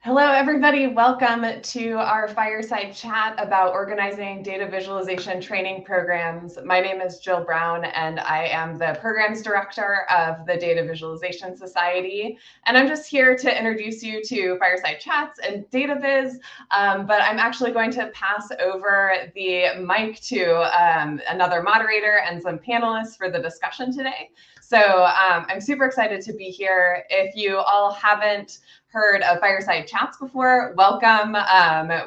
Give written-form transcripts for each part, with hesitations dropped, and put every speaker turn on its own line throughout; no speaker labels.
Hello, everybody. Welcome to our Fireside Chat about organizing data visualization training programs. My name is Jill Brown, and I am the Programs Director of the Data Visualization Society. And I'm just here to introduce you to Fireside Chats and DataViz, but I'm actually going to pass over the mic to another moderator and some panelists for the discussion today. So I'm super excited to be here. If you all haven't heard of Fireside Chats before, welcome.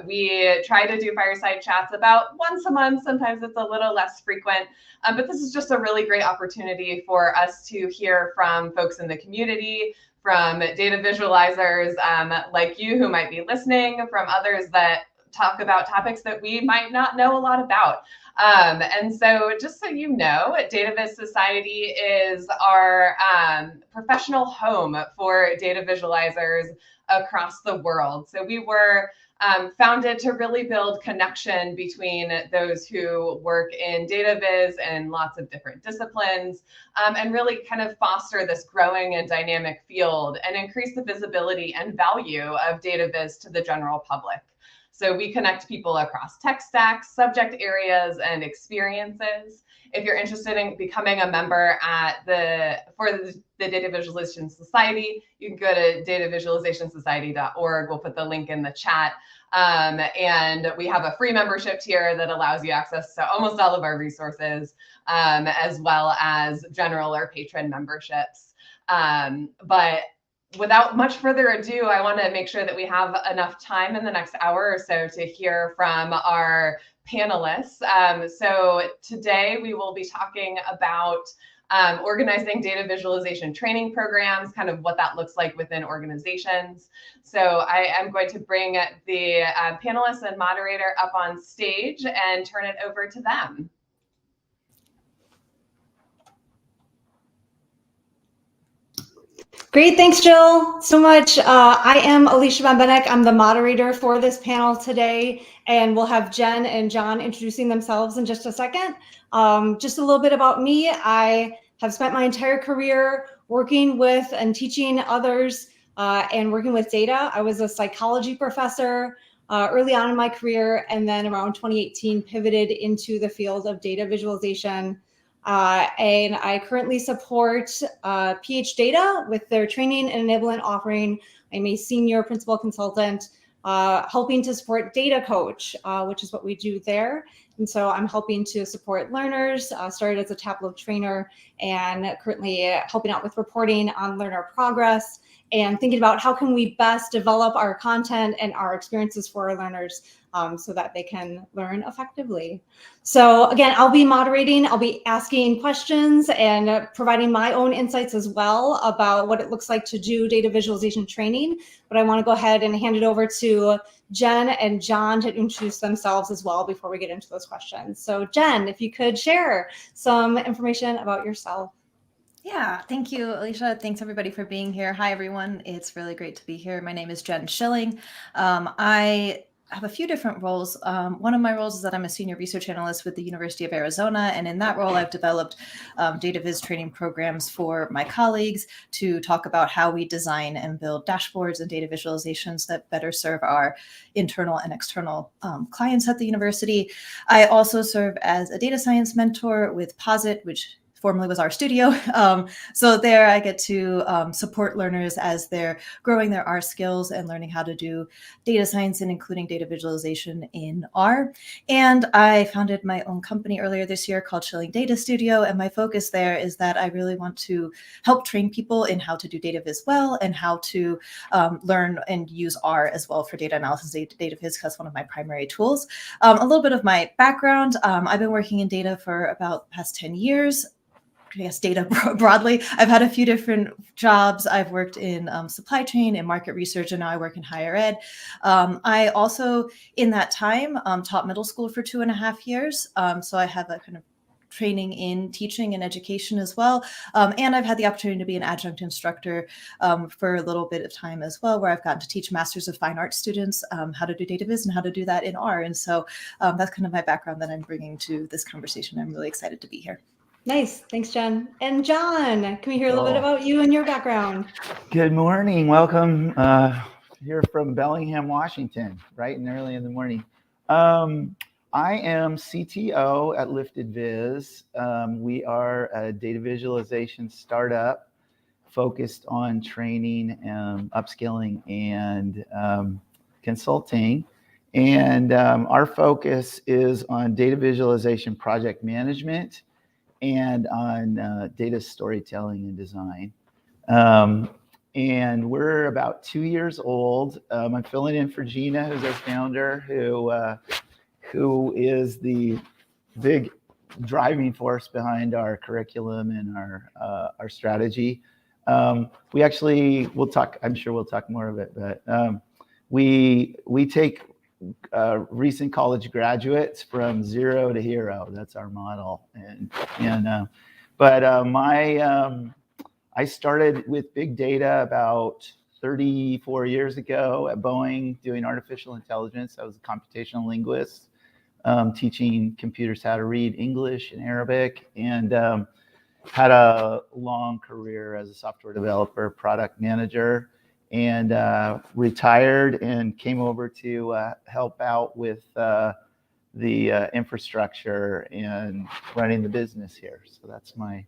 We try to do Fireside Chats about once a month. Sometimes it's a little less frequent, but this is just a really great opportunity for us to hear from folks in the community, from data visualizers like you who might be listening, from others that talk about topics that we might not know a lot about. And so just so you know, DataViz Society is our professional home for data visualizers across the world. So we were founded to really build connection between those who work in data viz and lots of different disciplines, and really kind of foster this growing and dynamic field and increase the visibility and value of data viz to the general public. So we connect people across tech stacks, subject areas, and experiences. If you're interested in becoming a member for the Data Visualization Society, you can go to datavisualizationsociety.org. We'll put the link in the chat. And we have a free membership tier that allows you access to almost all of our resources, as well as general or patron memberships. But without much further ado, I want to make sure that we have enough time in the next hour or so to hear from our panelists. So today we will be talking about organizing data visualization training programs, kind of what that looks like within organizations. So I am going to bring the panelists and moderator up on stage and turn it over to them.
Great, thanks, Jill, so much. I am Alicia Van Benek. I'm the moderator for this panel today, and we'll have Jen and John introducing themselves in just a second. Just a little bit about me. I have spent my entire career working with and teaching others and working with data. I was a psychology professor early on in my career, and then around 2018 pivoted into the field of data visualization. And I currently support PH Data with their training and enablement offering. I'm a senior principal consultant helping to support Data Coach, which is what we do there. And so I'm helping to support learners, started as a Tableau trainer, and currently helping out with reporting on learner progress and thinking about how can we best develop our content and our experiences for our learners so that they can learn effectively. So again, I'll be moderating, I'll be asking questions and providing my own insights as well about what it looks like to do data visualization training. But I want to go ahead and hand it over to Jen and John to introduce themselves as well before we get into those questions. So Jen, if you could share some information about yourself.
Yeah, thank you, Alicia. Thanks everybody for being here. Hi, everyone. It's really great to be here. My name is Jen Schilling. I have a few different roles. One of my roles is that I'm a senior research analyst with the University of Arizona. And in that role, I've developed data viz training programs for my colleagues to talk about how we design and build dashboards and data visualizations that better serve our internal and external clients at the university. I also serve as a data science mentor with Posit, which formerly was our studio. So there I get to support learners as they're growing their R skills and learning how to do data science and including data visualization in R. And I founded my own company earlier this year called Schilling Data Studio. And my focus there is that I really want to help train people in how to do data viz well and how to learn and use R as well for data analysis, data viz, that's one of my primary tools. A little bit of my background, I've been working in data for about the past 10 years. I guess data broadly. I've had a few different jobs. I've worked in supply chain and market research, and now I work in higher ed. I also, in that time, taught middle school for 2.5 years. So I have a kind of training in teaching and education as well. And I've had the opportunity to be an adjunct instructor for a little bit of time as well, where I've gotten to teach Masters of Fine Arts students how to do data viz and how to do that in R. And so that's kind of my background that I'm bringing to this conversation. I'm really excited to be here.
Nice. Thanks, Jen. And John, can we hear a little bit about you and your background?
Good morning. Welcome. here from Bellingham, Washington, bright and early in the morning. I am CTO at Lifted Viz. We are a data visualization startup focused on training, upskilling, and consulting. And our focus is on data visualization project management and on data storytelling and design. And we're about 2 years old. I'm filling in for Gina, who's our founder, who is the big driving force behind our curriculum and our strategy. We actually, we'll talk, I'm sure we'll talk more of it, but we take recent college graduates from zero to hero. That's our model. I started with big data about 34 years ago at Boeing doing artificial intelligence. I was a computational linguist, teaching computers how to read English and Arabic, and had a long career as a software developer, product manager, and retired and came over to help out with the infrastructure and running the business here. So that's my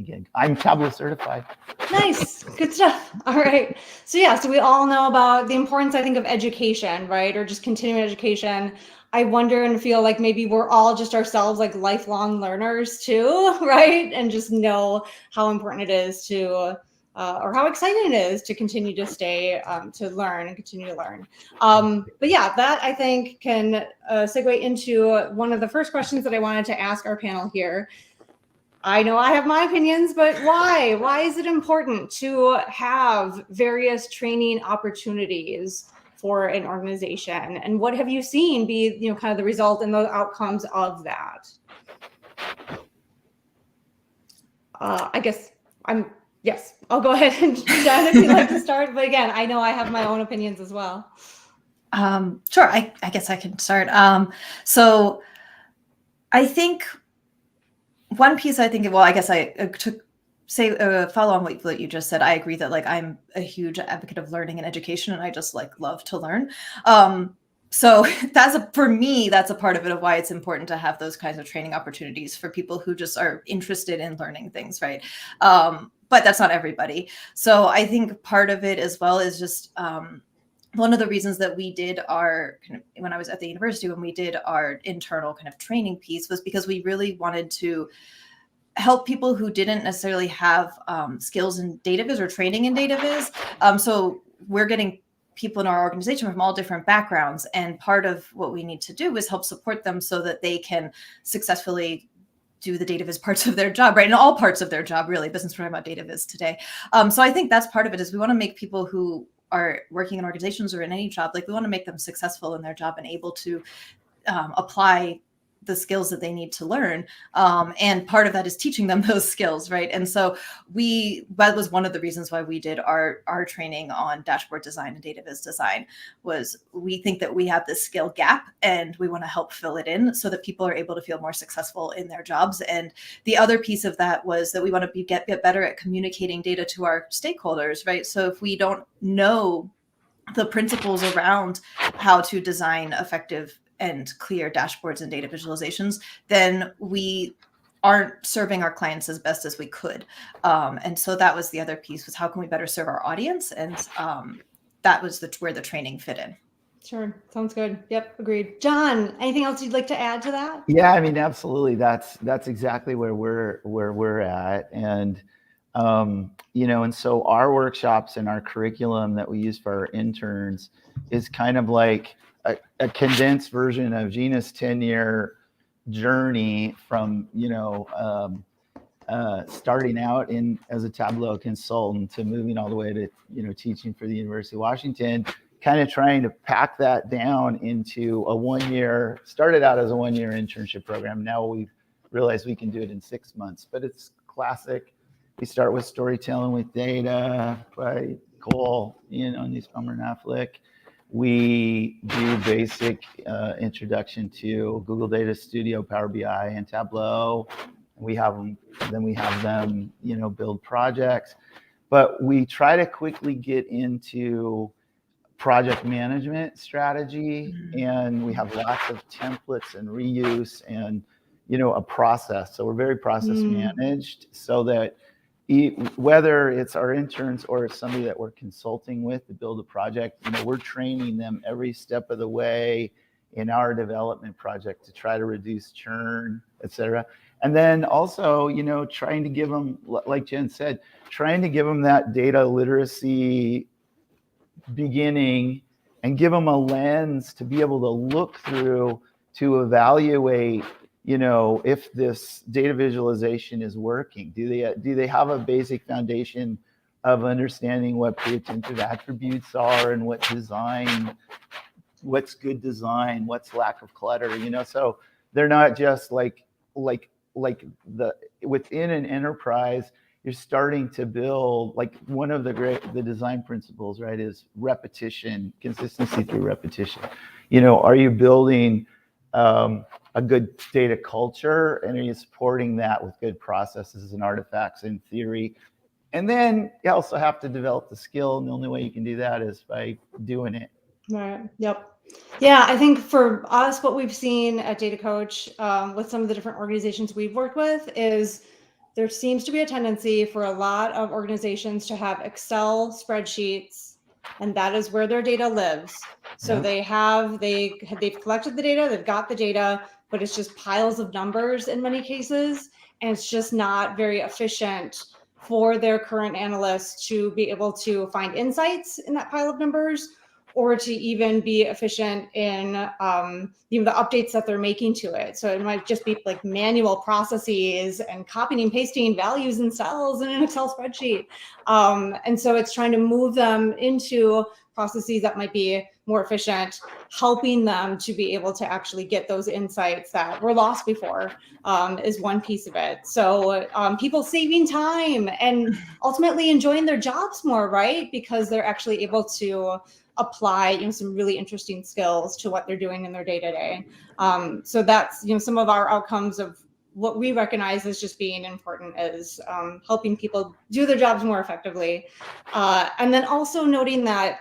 gig. I'm Tableau certified.
Nice, good stuff. All right. So yeah, so we all know about the importance, I think, of education, right? Or just continuing education. I wonder and feel like maybe we're all just ourselves like lifelong learners too, right? And just know how important it is to, or how exciting it is to continue to stay, to learn and continue to learn. But yeah, that I think can segue into one of the first questions that I wanted to ask our panel here. I know I have my opinions, but why? Why is it important to have various training opportunities for an organization? And what have you seen be, you know, kind of the result and the outcomes of that? I guess yes, I'll go ahead and Jen, if you'd like to start. But again, I know I have my own opinions as well.
Sure, I guess I can start. So I think one piece I think, well, I guess follow on what you just said. I agree that like I'm a huge advocate of learning and education, and I just like love to learn. So for me, that's a part of it of why it's important to have those kinds of training opportunities for people who just are interested in learning things, right? But that's not everybody. So I think part of it as well is just one of the reasons that we did our when I was at the university, when we did our internal kind of training piece, was because we really wanted to help people who didn't necessarily have skills in data viz or training in data viz. So we're getting people in our organization from all different backgrounds. And part of what we need to do is help support them so that they can successfully do the data viz parts of their job, right? And all parts of their job, really. Business, we're talking about data viz today. So I think that's part of it, is we want to make people who are working in organizations or in any job, like we want to make them successful in their job and able to apply the skills that they need to learn. And part of that is teaching them those skills, right? And so that was one of the reasons why we did our training on dashboard design and data viz design, was we think that we have this skill gap and we want to help fill it in so that people are able to feel more successful in their jobs. And the other piece of that was that we want to get better at communicating data to our stakeholders, right? So if we don't know the principles around how to design effective and clear dashboards and data visualizations, then we aren't serving our clients as best as we could. And so that was the other piece, was how can we better serve our audience? And that was where the training fit in.
Sure, sounds good. Yep, agreed. John, anything else you'd like to add to that?
Yeah, I mean, absolutely. That's exactly where we're at. And and so our workshops and our curriculum that we use for our interns is kind of like a condensed version of Gina's 10-year journey from, starting out as a Tableau consultant to moving all the way to, teaching for the University of Washington, kind of trying to pack that down into started out as a 1-year internship program. Now we've realized we can do it in 6 months, but it's classic. We start with storytelling with data by Cole, and these Palmer and Affleck. We do basic introduction to Google Data Studio, Power BI, and Tableau. We have them, build projects. But we try to quickly get into project management strategy, and we have lots of templates and reuse and, you know, a process. So we're very process managed, so that whether it's our interns or it's somebody that we're consulting with to build a project, you know, we're training them every step of the way in our development project to try to reduce churn, et cetera. And then also, you know, trying to give them, like Jen said, trying to give them that data literacy beginning and give them a lens to be able to look through to evaluate, you know, if this data visualization is working. Do they have a basic foundation of understanding what pre-attentive attributes are and what design, what's good design, what's lack of clutter, you know? So they're not just like the within an enterprise, you're starting to build, like, one of the design principles, right, is repetition, consistency through repetition. You know, are you building a good data culture, and are you supporting that with good processes and artifacts and theory? And then you also have to develop the skill, and the only way you can do that is by doing it.
Right. Yep. Yeah, I think for us, what we've seen at Data Coach with some of the different organizations we've worked with is there seems to be a tendency for a lot of organizations to have Excel spreadsheets, and that is where their data lives. So
Yeah.
they've collected the data, they've got the data, but it's just piles of numbers in many cases, and it's just not very efficient for their current analysts to be able to find insights in that pile of numbers, or to even be efficient in you know, the updates that they're making to it. So it might just be like manual processes and copying and pasting values in cells in an Excel spreadsheet. And so it's trying to move them into processes that might be more efficient, helping them to be able to actually get those insights that were lost before is one piece of it. So people saving time and ultimately enjoying their jobs more, right? Because they're actually able to apply, you know, some really interesting skills to what they're doing in their day-to-day. So that's, you know, some of our outcomes of what we recognize as just being important is helping people do their jobs more effectively. And then also noting that,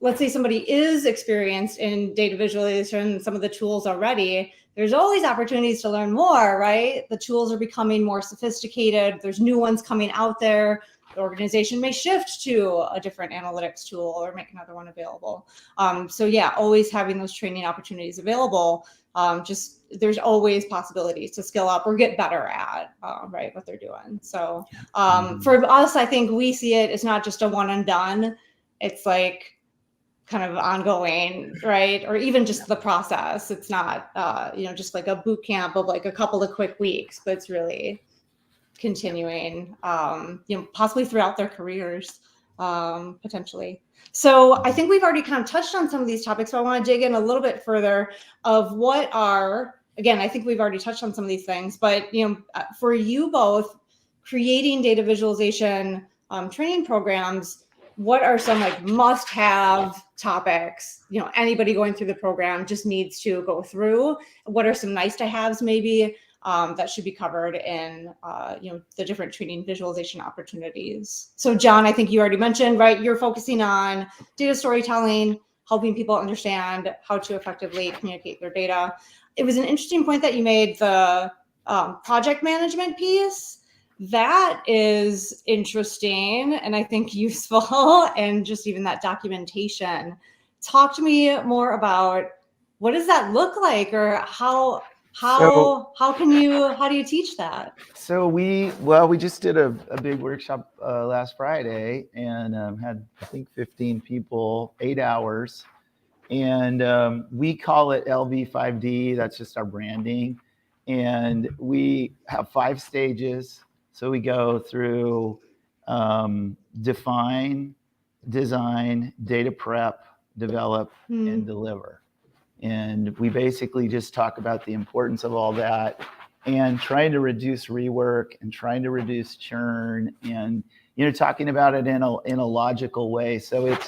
let's say somebody is experienced in data visualization, some of the tools already, there's always opportunities to learn more, right? The tools are becoming more sophisticated. There's new ones coming out there. The organization may shift to a different analytics tool or make another one available. So yeah, always having those training opportunities available. Just there's always possibilities to skill up or get better at right, what they're doing. So for us, I think we see it, it's not just a one and done. It's like kind of ongoing, right? Or even just the process. It's not, you know, just like a boot camp of like a couple of quick weeks, but it's really continuing, you know, possibly throughout their careers, potentially. So I think we've already kind of touched on some of these topics, so I want to dig in a little bit further of what are, again, I think we've already touched on some of these things, but, you know, for you both creating data visualization training programs, what are some like must-have topics, you know, anybody going through the program just needs to go through? What are some nice-to-haves maybe that should be covered in, you know, the different training visualization opportunities? So John, I think you already mentioned, right, you're focusing on data storytelling, helping people understand how to effectively communicate their data. It was an interesting point that you made, the project management piece. That is interesting and I think useful, and just even that documentation. Talk to me more about what does that look like, or how do you teach that?
So we just did a big workshop last Friday, and had, I think, 15 people, 8 hours, and we call it LV5D. That's just our branding, and we have 5 stages. So we go through define, design, data prep, develop, and deliver. And we basically just talk about the importance of all that and trying to reduce rework and trying to reduce churn, and, you know, talking about it in a logical way. So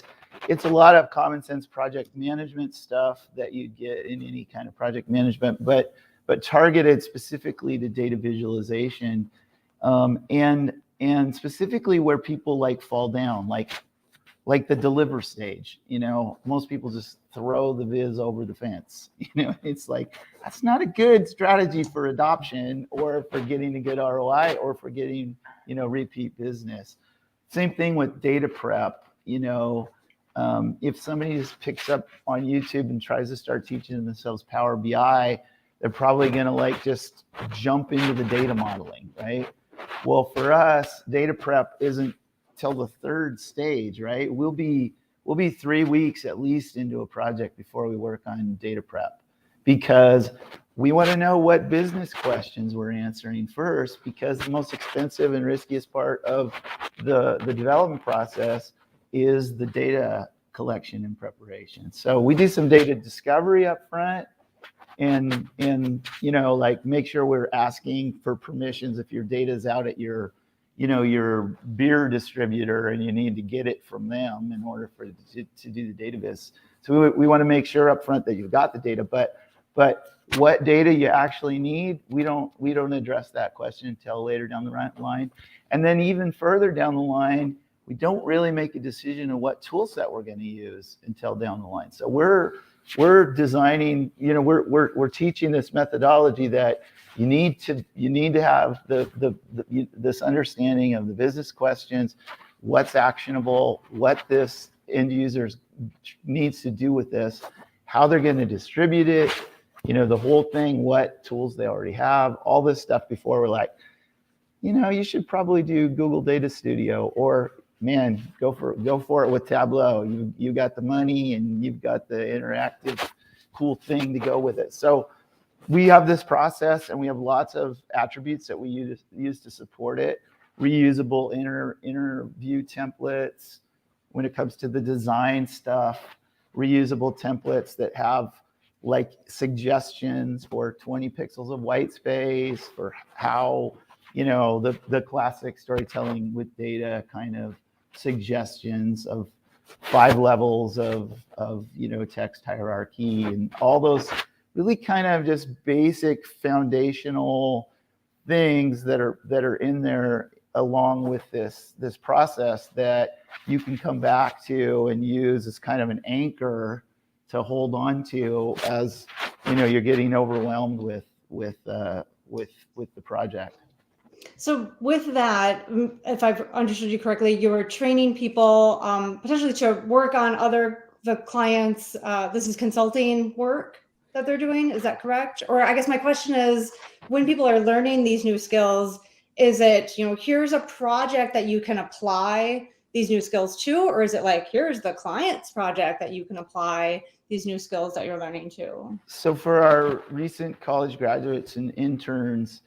it's a lot of common sense project management stuff that you'd get in any kind of project management, but targeted specifically to data visualization, and specifically where people like fall down, like like the deliver stage. Most people just throw the viz over the fence. It's like, that's not a good strategy for adoption or for getting a good ROI or for getting, repeat business. Same thing with data prep. If somebody just picks up on YouTube and tries to start teaching themselves Power BI, they're probably going to just jump into the data modeling, right? Well, for us, data prep isn't till the third stage, right? We'll be 3 weeks at least into a project before we work on data prep, because we want to know what business questions we're answering first, because the most expensive and riskiest part of the development process is the data collection and preparation. So we do some data discovery up front, and make sure we're asking for permissions if your data is out at your beer distributor and you need to get it from them in order for to do the database. So we want to make sure up front that you've got the data, but what data you actually need, we don't address that question until later down the line. And then even further down the line, we don't really make a decision on what tool set we're going to use until down the line. So we're designing, we're teaching this methodology that you need to have this understanding of the business questions, what's actionable, what this end user needs to do with this, how they're going to distribute it, the whole thing, what tools they already have, all this stuff before we're like, you should probably do Google Data Studio, or man, go for it with Tableau. You got the money and you've got the interactive cool thing to go with it. So we have this process, and we have lots of attributes that we use to support it. Reusable interview templates when it comes to the design stuff, reusable templates that have like suggestions for 20 pixels of white space, for how, the classic storytelling with data kind of suggestions of 5 levels of text hierarchy, and all those really kind of just basic foundational things that are in there, along with this process that you can come back to and use as kind of an anchor to hold on to as you're getting overwhelmed with the project.
So with that, if I've understood you correctly, you're training people potentially to work on the clients. This is consulting work that they're doing. Is that correct? Or I guess my question is, when people are learning these new skills, is it, here's a project that you can apply these new skills to, or is it like, here's the client's project that you can apply these new skills that you're learning to?
So for our recent college graduates and interns,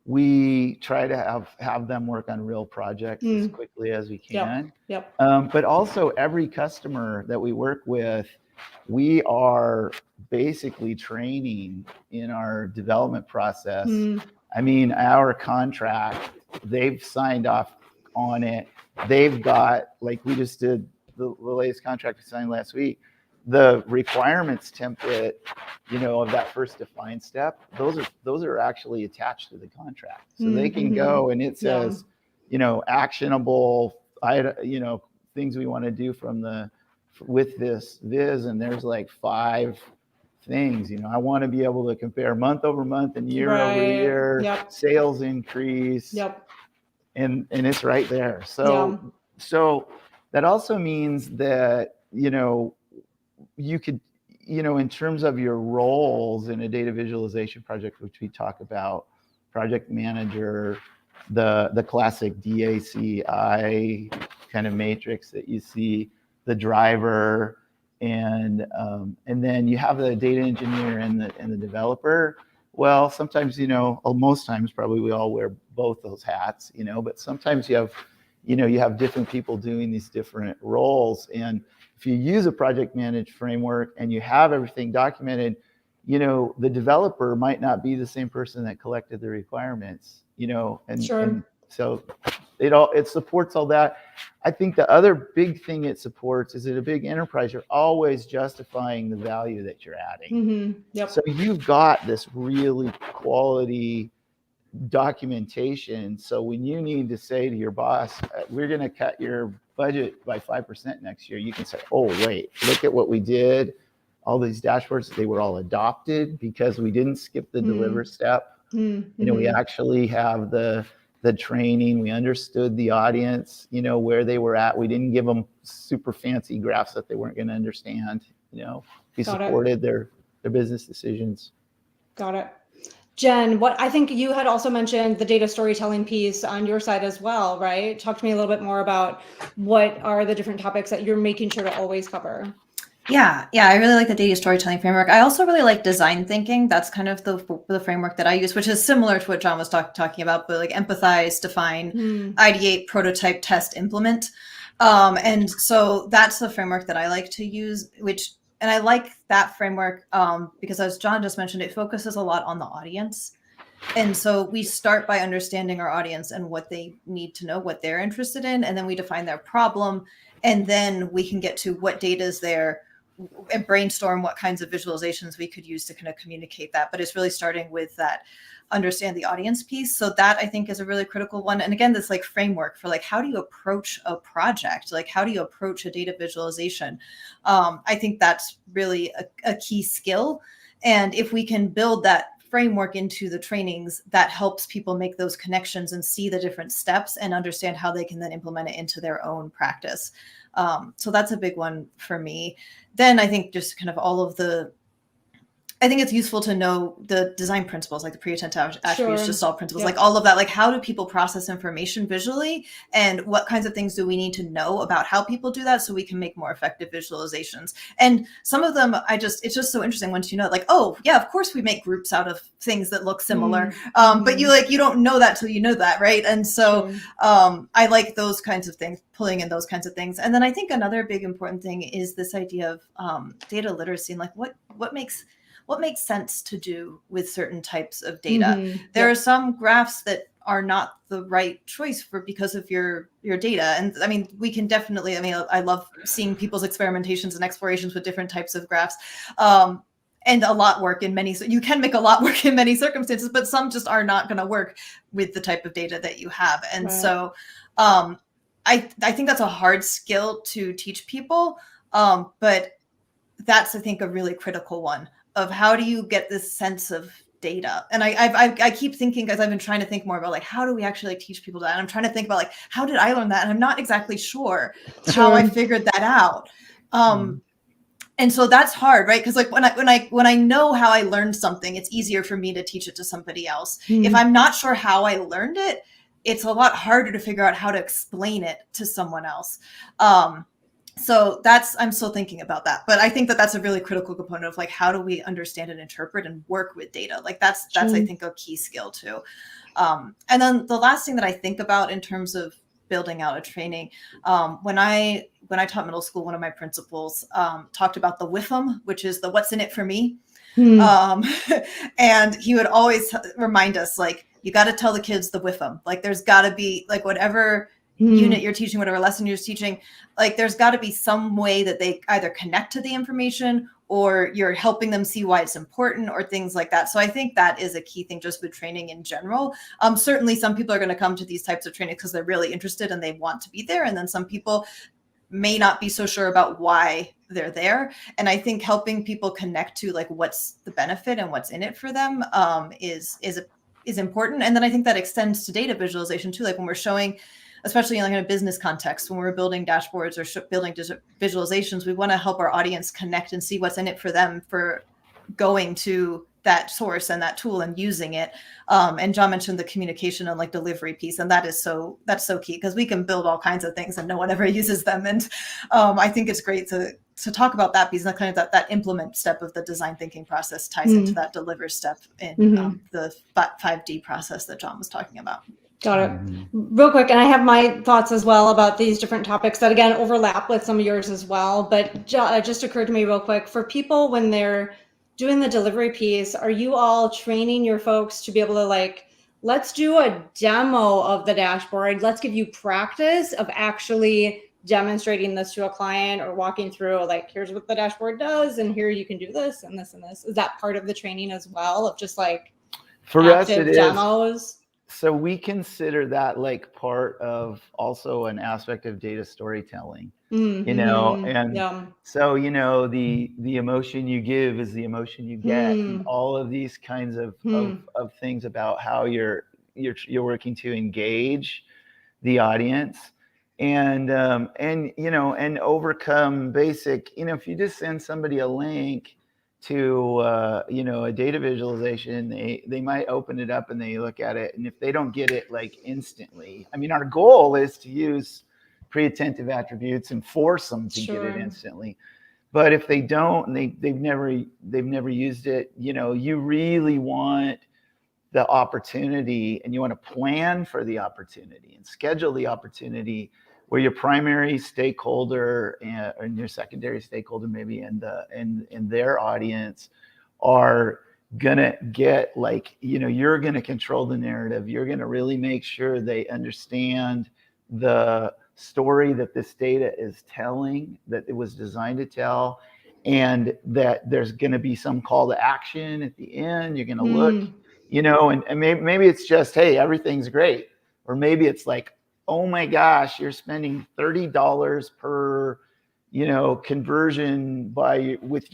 we try to have them work on real projects as quickly as we can.
Yep.
But also every customer that we work with, we are basically training in our development process. I mean, our contract, they've signed off on it. They've got, like we just did the latest contract we signed last week, the requirements template, of that first define step, those are actually attached to the contract. So they can go and it says, actionable, things we want to do with this viz, and there's like 5 things. I want to be able to compare month over month and year over year, sales increase, and it's right there. So that also means that you could, in terms of your roles in a data visualization project, which we talk about, project manager, the classic DACI kind of matrix that you see, the driver, and then you have the data engineer and the developer. Well, sometimes, most times probably we all wear both those hats, but sometimes you have different people doing these different roles. And if you use a project managed framework and you have everything documented, the developer might not be the same person that collected the requirements, and so it supports all that. I think the other big thing it supports is, at a big enterprise, you're always justifying the value that you're adding. So you've got this really quality documentation. So when you need to say to your boss, we're going to cut your budget by 5% next year, you can say, oh, wait, look at what we did. All these dashboards, they were all adopted because we didn't skip the deliver step. We actually have the training. We understood the audience, where they were at. We didn't give them super fancy graphs that they weren't going to understand. We supported their business decisions.
Got it. Jen, what I think you had also mentioned the data storytelling piece on your side as well, right? Talk to me a little bit more about what are the different topics that you're making sure to always cover.
Yeah, I really like the data storytelling framework. I also really like design thinking. That's kind of the framework that I use, which is similar to what John was talking about, but like empathize, define, ideate, prototype, test, implement. And so that's the framework that I like to use, and I like that framework because, as John just mentioned, it focuses a lot on the audience. And so we start by understanding our audience and what they need to know, what they're interested in, and then we define their problem. And then we can get to what data is there and brainstorm what kinds of visualizations we could use to kind of communicate that. But it's really starting with that understand the audience piece. So that I think is a really critical one. And again, this like framework for like, how do you approach a project? Like, how do you approach a data visualization? I think that's really a key skill. And if we can build that framework into the trainings, that helps people make those connections and see the different steps and understand how they can then implement it into their own practice. So that's a big one for me. Then I think just kind of I think it's useful to know the design principles, like the pre-attentive attributes to solve principles, like all of that. Like, how do people process information visually, and what kinds of things do we need to know about how people do that so we can make more effective visualizations? And some of them, it's just so interesting once you know, like, oh yeah, of course we make groups out of things that look similar, but you don't know that till you know that, right? And so I like those kinds of things, pulling in those kinds of things. And then I think another big important thing is this idea of data literacy, and like what makes sense to do with certain types of data. There are some graphs that are not the right choice because of your data. And I mean, we can definitely, I love seeing people's experimentations and explorations with different types of graphs. And a lot work in many, so you can make a lot work in many circumstances, but some just are not going to work with the type of data that you have. And so I think that's a hard skill to teach people. But that's, I think, a really critical one of how do you get this sense of data. And I keep thinking, because I've been trying to think more about like, how do we actually teach people that? And I'm trying to think about like, how did I learn that? And I'm not exactly sure how I figured that out. And so that's hard, right? Because like when I know how I learned something, it's easier for me to teach it to somebody else. If I'm not sure how I learned it, it's a lot harder to figure out how to explain it to someone else. So I'm still thinking about that, but I think that that's a really critical component of like, how do we understand and interpret and work with data? Like that's I think a key skill too. And then the last thing that I think about in terms of building out a training, when I taught middle school, one of my principals talked about the WIFM, which is the what's in it for me. And he would always remind us, like, you got to tell the kids the WIFM. Like, there's got to be like whatever unit you're teaching, whatever lesson you're teaching, like there's got to be some way that they either connect to the information or you're helping them see why it's important or things like that. So I think that is a key thing just with training in general. Certainly some people are going to come to these types of training because they're really interested and they want to be there. And then some people may not be so sure about why they're there. And I think helping people connect to like what's the benefit and what's in it for them is important. And then I think that extends to data visualization too. Like when we're showing, especially in like a business context, when we're building dashboards or building visualizations, we want to help our audience connect and see what's in it for them for going to that source and that tool and using it. And John mentioned the communication and like delivery piece, and that's so key because we can build all kinds of things and no one ever uses them. And I think it's great to talk about that because that kind of that implement step of the design thinking process ties into that deliver step in the 5D process that John was talking about.
Got it. Real quick, and I have my thoughts as well about these different topics that again overlap with some of yours as well, but it just occurred to me real quick, for people when they're doing the delivery piece, are you all training your folks to be able to like, let's do a demo of the dashboard, let's give you practice of actually demonstrating this to a client or walking through like, here's what the dashboard does and here you can do this and this and this? Is that part of the training as well, of just like
for us it
demos?
So we consider that like part of also an aspect of data storytelling, you know, and
Yeah.
so, you know, the emotion you give is the emotion you get, and
Hmm.
all of these kinds of
Hmm.
things about how you're working to engage the audience, and you know, and overcome basic, you know, if you just send somebody a link to you know, a data visualization, they might open it up and they look at it, and if they don't get it like instantly, I mean, our goal is to use pre-attentive attributes and force them to get it
Sure.
instantly. But if they don't, and they've never used it, you know, you really want the opportunity, and you want to plan for the opportunity and schedule the opportunity where your primary stakeholder and your secondary stakeholder maybe and their audience are gonna get, like, you know, you're gonna control the narrative. You're gonna really make sure they understand the story that this data is telling, that it was designed to tell, and that there's gonna be some call to action at the end. You're gonna look, you know, and maybe it's just, hey, everything's great. Or maybe it's like, oh my gosh, you're spending $30 per, you know, conversion with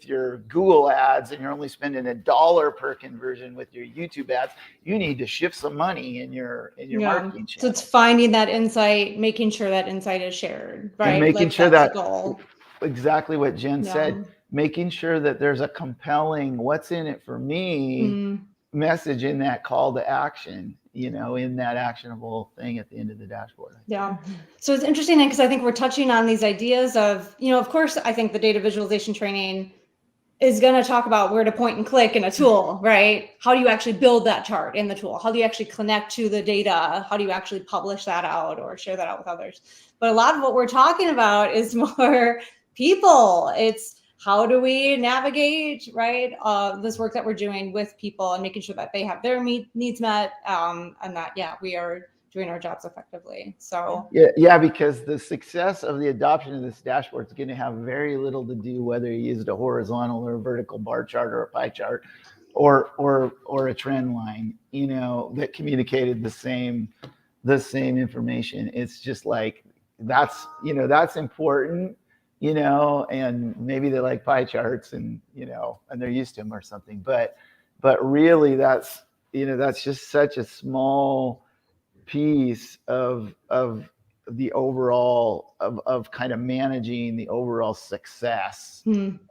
your Google ads, and you're only spending $1 per conversion with your YouTube ads. You need to shift some money in your marketing channel.
So it's finding that insight, making sure that insight is shared, right?
And making
like
sure
that's
that
the goal.
Exactly what Jen
Yeah.
said, making sure that there's a compelling what's in it for me message in that call to action, you know, in that actionable thing at the end of the dashboard.
Yeah. So it's interesting because I think we're touching on these ideas of, you know, of course, I think the data visualization training is going to talk about where to point and click in a tool, right? How do you actually build that chart in the tool? How do you actually connect to the data? How do you actually publish that out or share that out with others? But a lot of what we're talking about is more people. It's how do we navigate, right? This work that we're doing with people and making sure that they have their needs met, and that, yeah, we are doing our jobs effectively. So
yeah, because the success of the adoption of this dashboard is going to have very little to do whether you used a horizontal or a vertical bar chart or a pie chart or a trend line, you know, that communicated the same information. It's just like, that's, you know, that's important, you know, and maybe they like pie charts and, you know, and they're used to them or something, but really that's, you know, that's just such a small piece of the overall of kind of managing the overall success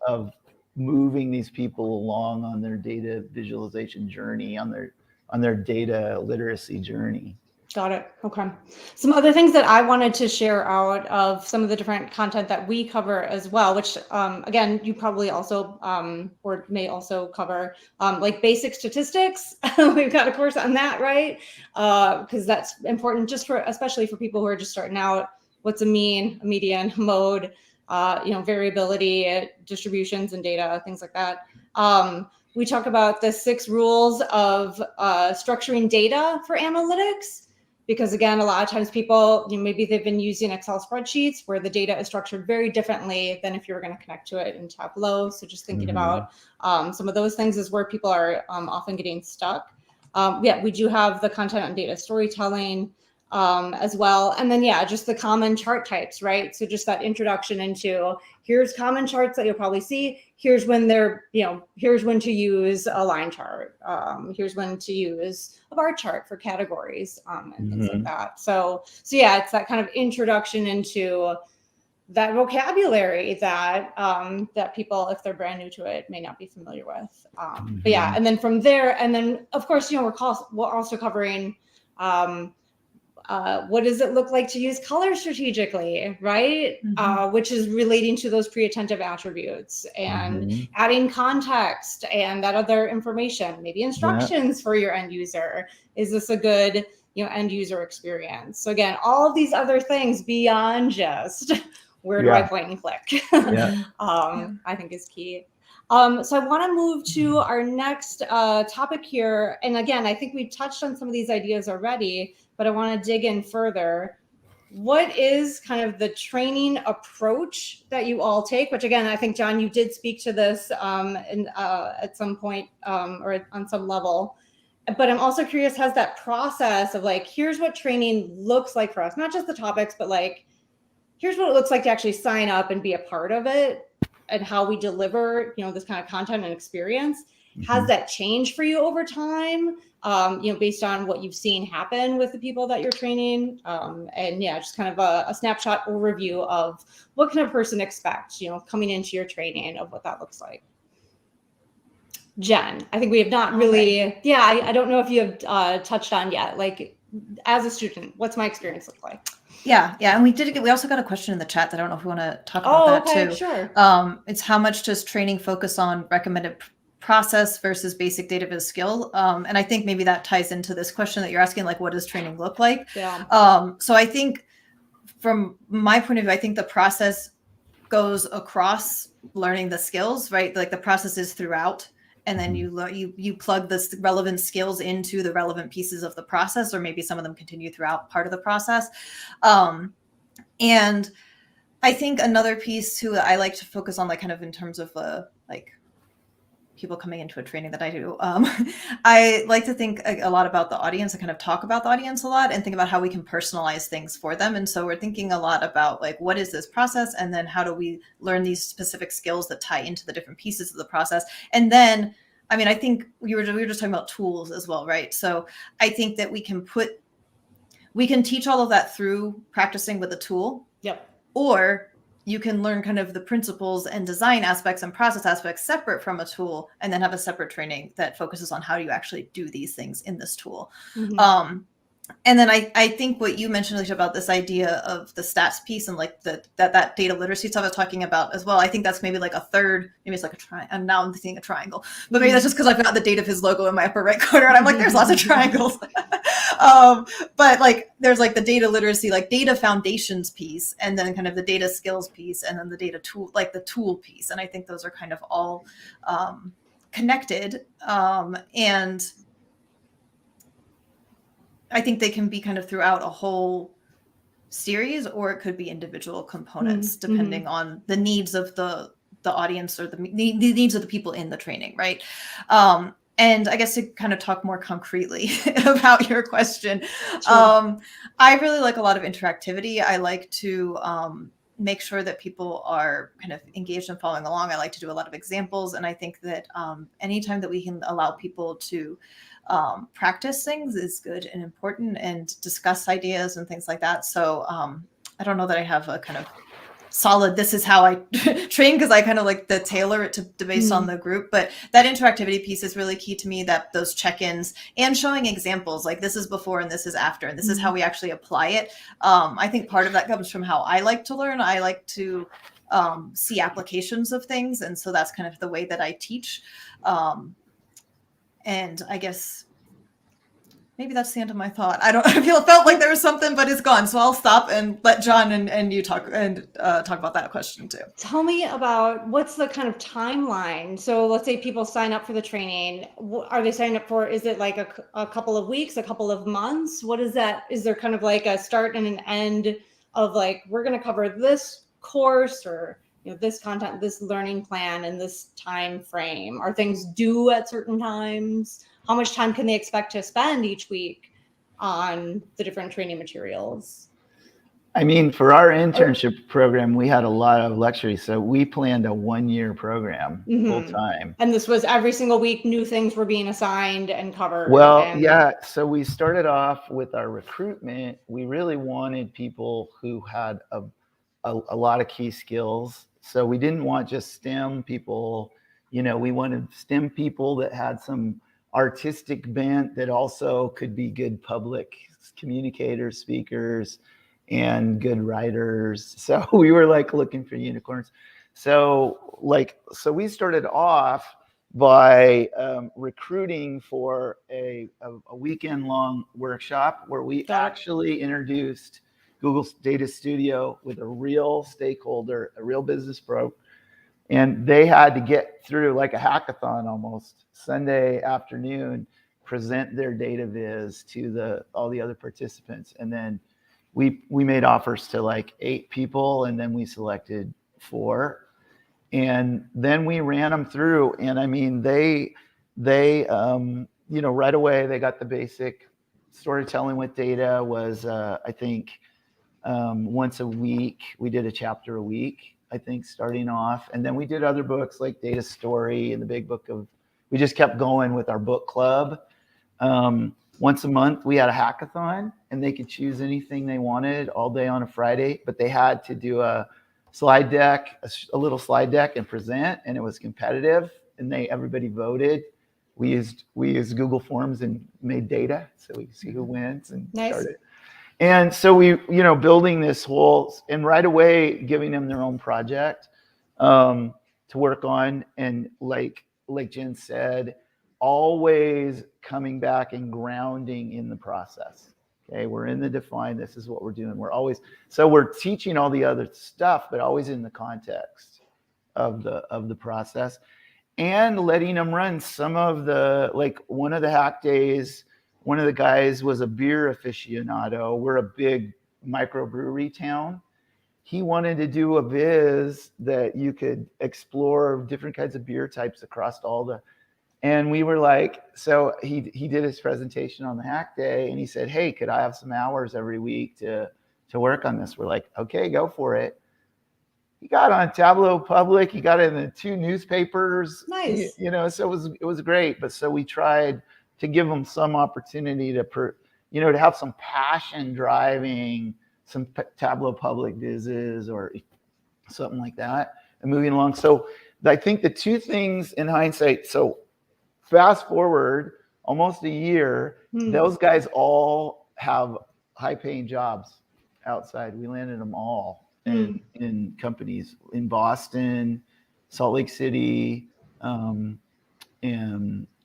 of moving these people along on their data visualization journey, on their data literacy journey.
Got it. Okay. Some other things that I wanted to share out of some of the different content that we cover as well, which again, you probably also or may also cover, like basic statistics. We've got a course on that, right? Because that's important just for, especially for people who are just starting out. What's a mean, a median, a mode, you know, variability, distributions and data, things like that. We talk about the 6 rules of structuring data for analytics. Because again, a lot of times people, you know, maybe they've been using Excel spreadsheets where the data is structured very differently than if you were going to connect to it in Tableau. So just thinking about some of those things is where people are often getting stuck. Yeah, we do have the content on data storytelling as well. And then, yeah, just the common chart types, right? So just that introduction into, here's common charts that you'll probably see. Here's when they're, you know, here's when to use a line chart. Here's when to use a bar chart for categories and things like that. So yeah, it's that kind of introduction into that vocabulary that that people, if they're brand new to it, may not be familiar with. But yeah, and then from there, and then of course, you know, we're also covering what does it look like to use color strategically, right? Which is relating to those pre-attentive attributes and adding context and that other information, maybe instructions for your end user. Is this a good, you know, end user experience? So again, all of these other things beyond just where do I point and click, I think is key. So I want to move to our next topic here. And again, I think we've touched on some of these ideas already, but I want to dig in further. What is kind of the training approach that you all take? Which again, I think, John, you did speak to this at some point or on some level. but I'm also curious, has that process of like, here's what training looks like for us, not just the topics, but like, here's what it looks like to actually sign up and be a part of it, and how we deliver, this kind of content and experience. Has that changed for you over time? Based on what you've seen happen with the people that you're training, and yeah, just kind of a snapshot overview of what can a person expect, coming into your training, of what that looks like. Jen, I think we have not really, I don't know if you have touched on yet, like as a student, what's my experience look like?
Yeah. And we also got a question in the chat that I don't know if we want to talk about that too.
Sure.
It's how much does training focus on recommended process versus basic data viz skill? And I think maybe that ties into this question that you're asking, like, what does training look like?
Yeah.
So I think from my point of view, I think the process goes across learning the skills, right? Like the process is throughout. And then you plug the relevant skills into the relevant pieces of the process, or maybe some of them continue throughout part of the process. And I think another piece too, I like to focus on, like, kind of in terms of like people coming into a training that I do. I like to think a lot about the audience and kind of talk about the audience a lot and think about how we can personalize things for them. And so we're thinking a lot about, like, what is this process? And then how do we learn these specific skills that tie into the different pieces of the process? And then, I mean, I think we were just talking about tools as well, right? So I think that we can teach all of that through practicing with a tool.
Yep.
Or you can learn kind of the principles and design aspects and process aspects separate from a tool, and then have a separate training that focuses on how do you actually do these things in this tool. And then I think what you mentioned, Alicia, about this idea of the stats piece and like that data literacy stuff I was talking about as well. I think that's maybe like a third, maybe it's like a triangle. And now I'm seeing a triangle, but maybe that's just because I've got the data viz logo in my upper right corner and I'm like, there's lots of triangles. But like, there's like the data literacy, like data foundations piece, and then kind of the data skills piece, and then the data tool, like the tool piece. And I think those are kind of all connected. And I think they can be kind of throughout a whole series, or it could be individual components depending on the needs of the audience, or the needs of the people in the training, right? And I guess to kind of talk more concretely about your question, sure. I really like a lot of interactivity. I like to make sure that people are kind of engaged and following along. I like to do a lot of examples. And I think that anytime that we can allow people to practice things is good and important, and discuss ideas and things like that. So I don't know that I have a kind of solid, this is how I train, because I kind of like to tailor it to based on the group. But that interactivity piece is really key to me, that those check-ins and showing examples, like this is before and this is after, and this is how we actually apply it. I think part of that comes from how I like to learn. I like to see applications of things. And so that's kind of the way that I teach. And I guess maybe that's the end of my thought. I felt like there was something, but it's gone. So I'll stop and let John and you talk about that question too.
Tell me about what's the kind of timeline. So let's say people sign up for the training. Are they signing up for, is it like a couple of weeks, a couple of months? What is that? Is there kind of like a start and an end of like, we're going to cover this course, or this content, this learning plan, and this time frame? Are things due at certain times? How much time can they expect to spend each week on the different training materials?
I mean, for our internship program, we had a lot of lectures. So we planned a 1-year program full time.
And this was every single week, new things were being assigned and covered.
Well, yeah. So we started off with our recruitment. We really wanted people who had a lot of key skills. So we didn't want just STEM people. We wanted STEM people that had some artistic bent, that also could be good public communicators, speakers, and good writers. So we were like looking for unicorns. So we started off by recruiting for a weekend long workshop where we actually introduced Google Data Studio with a real stakeholder, a real business pro. And they had to get through like a hackathon almost Sunday afternoon, present their data viz to all the other participants. And then we made offers to like 8 people, and then we selected 4. And then we ran them through. And I mean, they right away they got the basic storytelling with data was, I think, once a week. We did a chapter a week, I think, starting off. And then we did other books like Data Story and the Big Book of, we just kept going with our book club. Once a month, we had a hackathon, and they could choose anything they wanted all day on a Friday, but they had to do a slide deck, a little slide deck and present, and it was competitive, and everybody voted. We used Google Forms and made data so we could see who wins and started. And so we, building this whole, and right away giving them their own project to work on. And like Jen said, always coming back and grounding in the process. Okay, we're in the define, this is what we're doing. So we're teaching all the other stuff, but always in the context of the process. And letting them run some of the, like one of the hack days, one of the guys was a beer aficionado. We're a big microbrewery town. He wanted to do a viz that you could explore different kinds of beer types across and we were like, so he did his presentation on the hack day, and he said, hey, could I have some hours every week to work on this? We're like, okay, go for it. He got on Tableau Public. He got in the 2 newspapers.
Nice.
So it was great. But so we tried to give them some opportunity to have some passion driving some Tableau Public vizzes or something like that, and moving along. So I think the 2 things in hindsight. So fast forward almost a year, those guys all have high-paying jobs outside. We landed them all in companies in Boston, Salt Lake City, and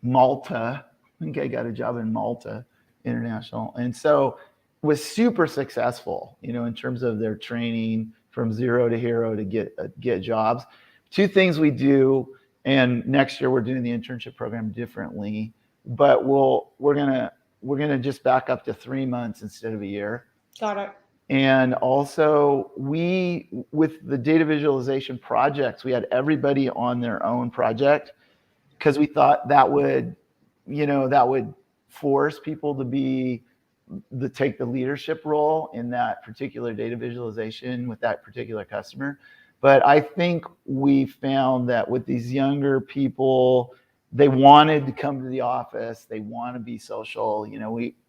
Malta. I think I got a job in Malta International. And so was super successful, in terms of their training from zero to hero to get jobs. 2 things we do, and next year we're doing the internship program differently, but we're gonna just back up to 3 months instead of a year.
Got it.
And also with the data visualization projects, we had everybody on their own project because we thought that would force people to take the leadership role in that particular data visualization with that particular customer. But I think we found that with these younger people, they wanted to come to the office. They want to be social.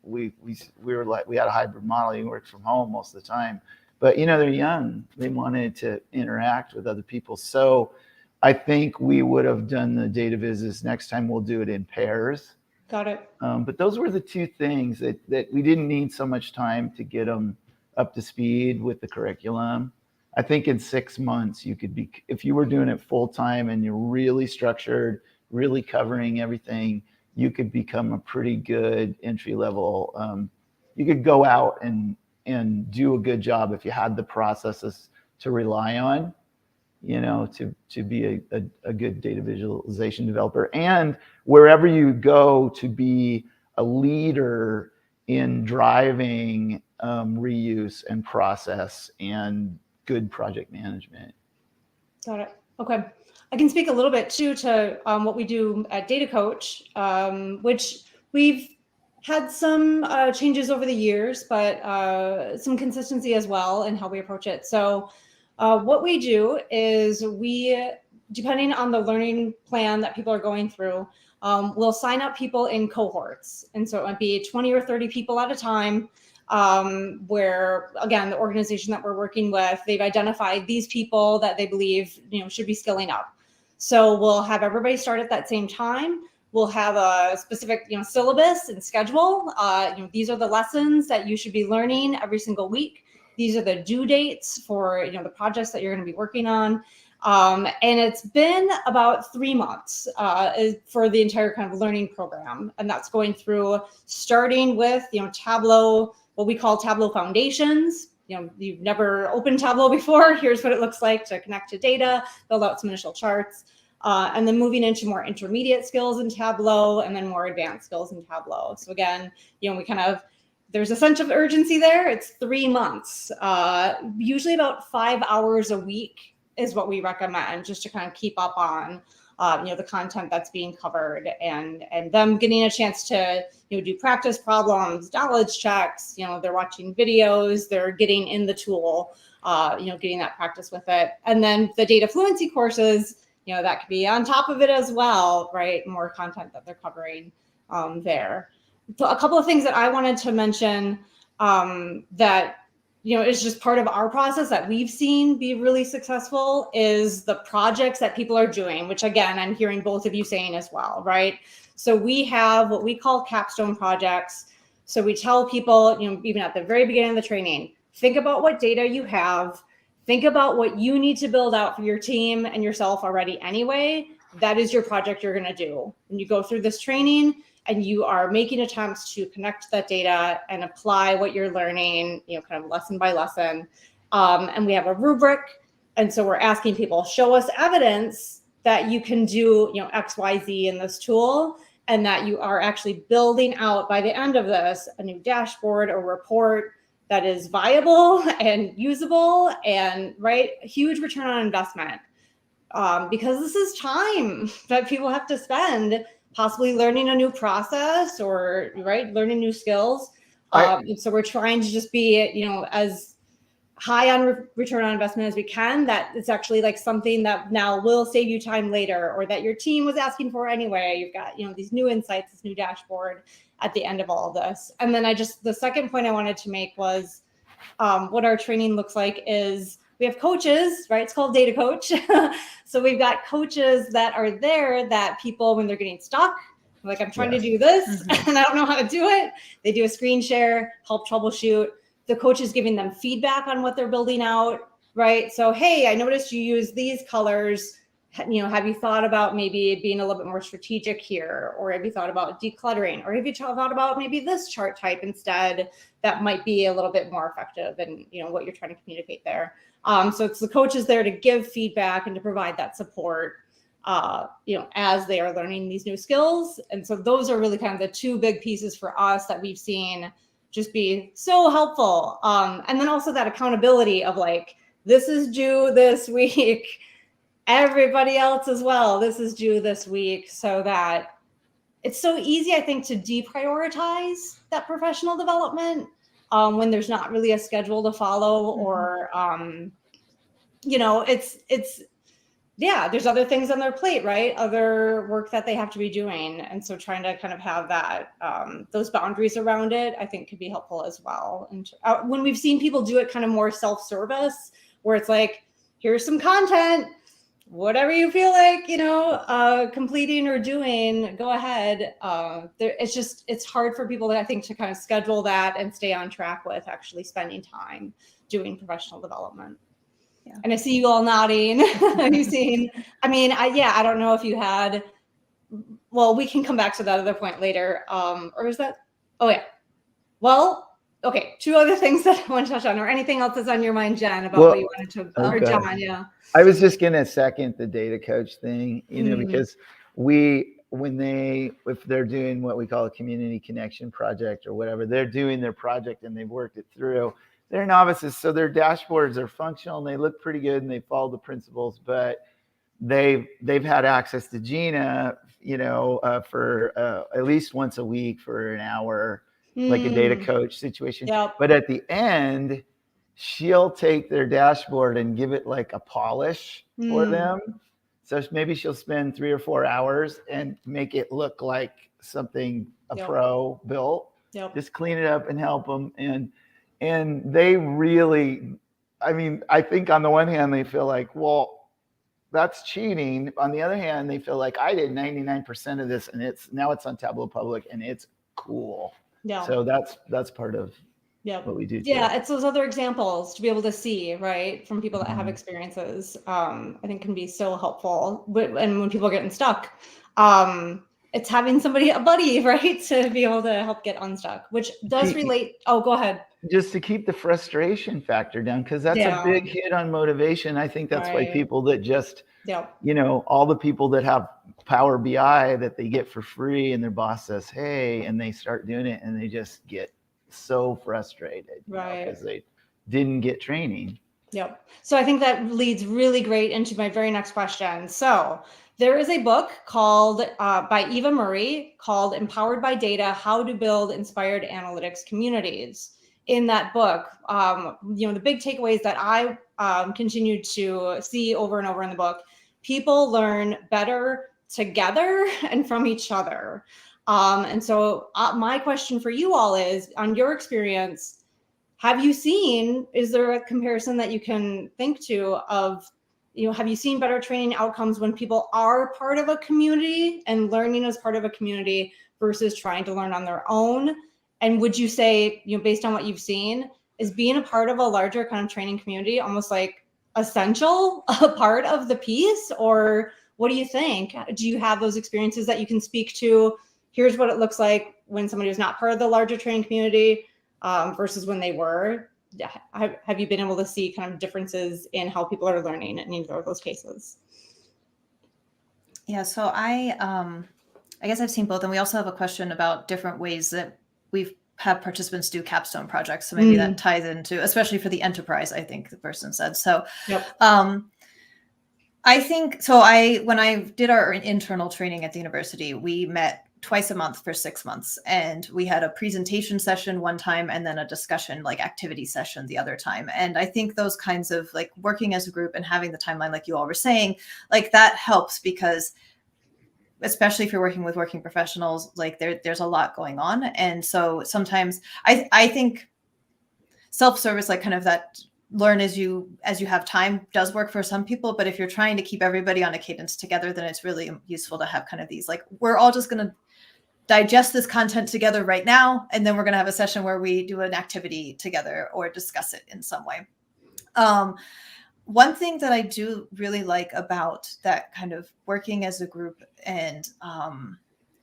We were like, we had a hybrid model. You worked from home most of the time, but they're young. They wanted to interact with other people. So I think we would have done the data visits. Next time we'll do it in pairs.
Got it.
But those were the 2 things that we didn't need so much time to get them up to speed with the curriculum. I think in 6 months you could if you were doing it full time and you're really structured, really covering everything, you could become a pretty good entry level. You could go out and do a good job if you had the processes to rely on, to be a good data visualization developer. And wherever you go, to be a leader in driving reuse and process and good project management.
Got it. Okay. I can speak a little bit too to what we do at Data Coach, which we've had some changes over the years, but some consistency as well in how we approach it. So what we do is depending on the learning plan that people are going through, we'll sign up people in cohorts. And so it might be 20 or 30 people at a time, where, again, the organization that we're working with, they've identified these people that they believe, should be skilling up. So we'll have everybody start at that same time. We'll have a specific, syllabus and schedule. These are the lessons that you should be learning every single week. These are the due dates for, the projects that you're going to be working on. And it's been about 3 months for the entire kind of learning program. And that's going through starting with, Tableau, what we call Tableau Foundations. You've never opened Tableau before. Here's what it looks like to connect to data, build out some initial charts, and then moving into more intermediate skills in Tableau and then more advanced skills in Tableau. So again, there's a sense of urgency there. It's 3 months, usually about 5 hours a week is what we recommend, just to kind of keep up on the content that's being covered, and them getting a chance to do practice problems, knowledge checks. They're watching videos, they're getting in the tool, getting that practice with it. And then the data fluency courses, that could be on top of it as well, right? More content that they're covering there. So a couple of things that I wanted to mention that is just part of our process that we've seen be really successful is the projects that people are doing, which again, I'm hearing both of you saying as well, right? So we have what we call capstone projects. So we tell people, even at the very beginning of the training, think about what data you have, think about what you need to build out for your team and yourself already anyway. That is your project you're going to do. And you go through this training and you are making attempts to connect that data and apply what you're learning, kind of lesson by lesson. And we have a rubric. And so we're asking people, show us evidence that you can do, X, Y, Z in this tool, and that you are actually building out by the end of this a new dashboard or report that is viable and usable and huge return on investment. Because this is time that people have to spend possibly learning a new process or learning new skills. So we're trying to just be, as high on return on investment as we can, that it's actually like something that now will save you time later, or that your team was asking for anyway. You've got, these new insights, this new dashboard at the end of all of this. And then the second point I wanted to make was what our training looks like is we have coaches, right? It's called Data Coach. So we've got coaches that are there that people, when they're getting stuck, like I'm trying to do this and I don't know how to do it. They do a screen share, help troubleshoot. The coach is giving them feedback on what they're building out, right? So, hey, I noticed you use these colors. Have you thought about maybe being a little bit more strategic here? Or have you thought about decluttering? Or have you thought about maybe this chart type instead that might be a little bit more effective in, what you're trying to communicate there? So it's the coaches there to give feedback and to provide that support, as they are learning these new skills. And so those are really kind of the two big pieces for us that we've seen just be so helpful. And then also that accountability of this is due this week. Everybody else as well, this is due this week, so that it's so easy, I think, to deprioritize that professional development when there's not really a schedule to follow, or there's other things on their plate, right? Other work that they have to be doing. And so trying to kind of have that, those boundaries around it, I think could be helpful as well. And when we've seen people do it kind of more self-service, where it's like, here's some content, whatever you feel like, completing or doing, go ahead. It's hard for people, I think, to kind of schedule that and stay on track with actually spending time doing professional development. Yeah. And I see you all nodding. You've seen, I don't know if you had, well, we can come back to that other point later. Or is that, oh yeah. Well, okay. Two other things that I want to touch on, or anything else that's on your mind, Jen, about what you wanted to, or John, yeah.
I was just going to second the data coach thing, because if they're doing what we call a community connection project or whatever, they're doing their project and they've worked it through. They're novices, so their dashboards are functional and they look pretty good and they follow the principles, but they've had access to Gina, for at least once a week for an hour, like a data coach situation.
Yep.
But at the end, she'll take their dashboard and give it like a polish for them. So maybe she'll spend 3 or 4 hours and make it look like something a pro built.
Yep.
Just clean it up and help them. And they really, I think on the one hand, they feel like, well, that's cheating. On the other hand, they feel like I did 99% of this and now it's on Tableau Public and it's cool.
Yeah.
So that's part of what we do.
Yeah, it's those other examples to be able to see, right, from people that have experiences, I think can be so helpful. And when people are getting stuck, it's having a buddy, right, to be able to help get unstuck, which does relate. Oh, go ahead.
Just to keep the frustration factor down, because that's a big hit on motivation. I think that's why people that just, all the people that have Power BI that they get for free and their boss says, hey, and they start doing it and they just get so frustrated, because they didn't get training.
Yep. So I think that leads really great into my very next question. So there is a book called by Eva Murray called Empowered by Data: How to Build Inspired Analytics Communities. In that book, the big takeaways that I continue to see over and over in the book: people learn better together and from each other. And so my question for you all is, on your experience, is there a comparison that you can think to of, have you seen better training outcomes when people are part of a community and learning as part of a community versus trying to learn on their own? And would you say, based on what you've seen, is being a part of a larger kind of training community almost like essential a part of the piece? Or what do you think? Do you have those experiences that you can speak to? Here's what it looks like when somebody was not part of the larger training community versus when they were. Have you been able to see kind of differences in how people are learning in either of those cases?
Yeah, so I guess I've seen both, and we also have a question about different ways that we've had participants do capstone projects. So maybe that ties into, especially for the enterprise, I think the person said. So
yep.
I think, so when I did our internal training at the university, we met twice a month for 6 months. And we had a presentation session one time and then a discussion, like activity session the other time. And I think those kinds of like working as a group and having the timeline, like you all were saying, like that helps, because especially if you're working with working professionals, like there's a lot going on. And so sometimes I think self-service, like kind of that learn as you have time, does work for some people. But if you're trying to keep everybody on a cadence together, then it's really useful to have kind of these, like, we're all just going to digest this content together right now, and then we're going to have a session where we do an activity together or discuss it in some way. One thing that I do really like about that kind of working as a group and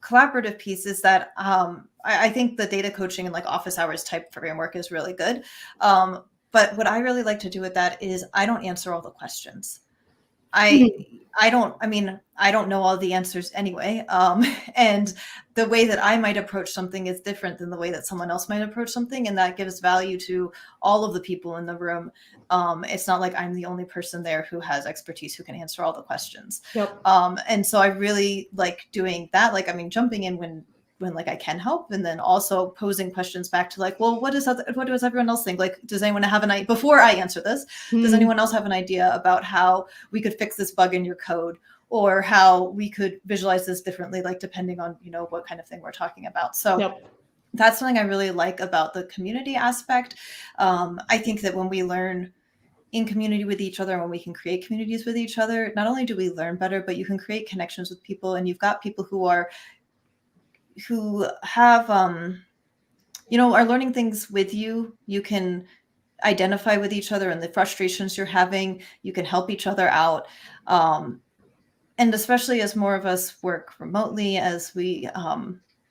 collaborative piece is that I think the data coaching and like office hours type framework is really good. But what I really like to do with that is I don't answer all the questions. I don't know all the answers anyway. And the way that I might approach something is different than the way that someone else might approach something. And that gives value to all of the people in the room. It's not like I'm the only person there who has expertise who can answer all the questions.
Yep.
And so I really like doing that. Like, I mean, jumping in when like I can help, and then also posing questions back to like, well, what does everyone else think? Like, does anyone have an idea before I answer this? Does anyone else have an idea about how we could fix this bug in your code, or how we could visualize this differently, like depending on, what kind of thing we're talking about. So that's something I really like about the community aspect. I think that when we learn in community with each other, and when we can create communities with each other, not only do we learn better, but you can create connections with people, and you've got people who have are learning things with you. You can identify with each other and the frustrations you're having. You can help each other out. And especially as more of us work remotely, as we